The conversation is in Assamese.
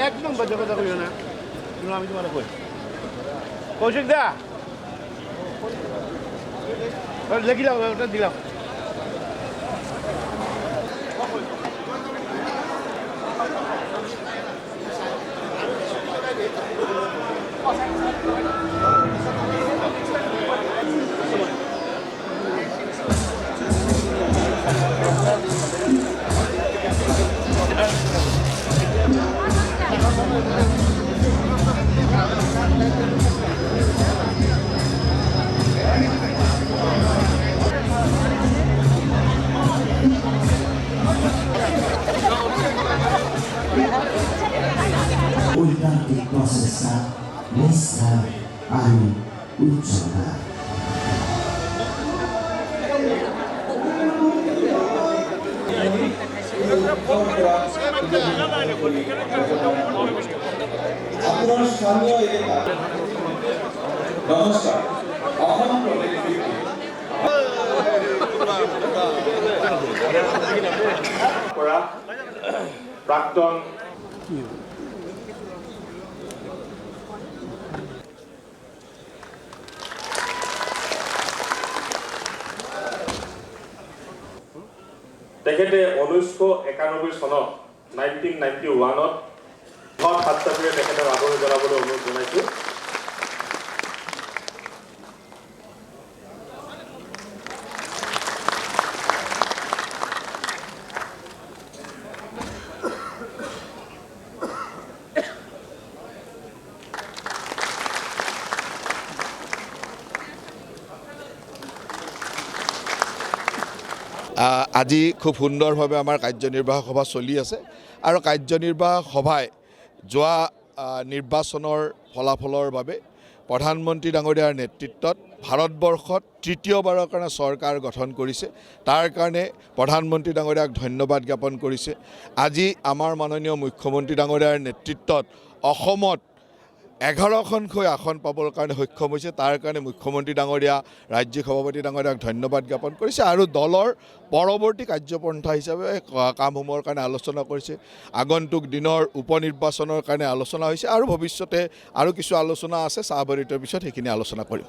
একদম বাজে কথা কইও না, আমি তোমার কই কৌশিক দা লেখিলাম ওটা দিলাম। Ujang prosesa Nesa Ari Ucapkan আপনার স্থানীয় এলাকা নমস্কার অহম প্রাক্তন তেখেতে 1991 চনত 1991ত ঘৰ হাতচাপিৰে তেখেতক আদৰণি জনাবলৈ অনুৰোধ জনাইছোঁ। আজি খুব সুন্দৰভাৱে আমাৰ কাৰ্যনিৰ্বাহক সভা চলি আছে আৰু কাৰ্যনিৰ্বাহক সভাই যোৱা নিৰ্বাচনৰ ফলাফলৰ বাবে প্ৰধানমন্ত্ৰী ডাঙৰীয়াৰ নেতৃত্বত ভাৰতবৰ্ষত তৃতীয়বাৰৰ কাৰণে চৰকাৰ গঠন কৰিছে। তাৰ কাৰণে প্ৰধানমন্ত্ৰী ডাঙৰীয়াক ধন্যবাদ জ্ঞাপন কৰিছে। আজি আমাৰ মাননীয় মুখ্যমন্ত্ৰী ডাঙৰীয়াৰ নেতৃত্বত অসমত 11খনকৈ আসন পাবৰ কাৰণে সক্ষম হৈছে। তাৰ কাৰণে মুখ্যমন্ত্ৰী ডাঙৰীয়া ৰাজ্যিক সভাপতি ডাঙৰীয়াক ধন্যবাদ জ্ঞাপন কৰিছে আৰু দলৰ পৰৱৰ্তী কাৰ্যপন্থা হিচাপে কামসমূহৰ কাৰণে আলোচনা কৰিছে। আগন্তুক দিনৰ উপনিৰ্বাচনৰ কাৰণে আলোচনা হৈছে আৰু ভৱিষ্যতে আৰু কিছু আলোচনা আছে, চাহ বাৰীটোৰ পিছত সেইখিনি আলোচনা কৰিম।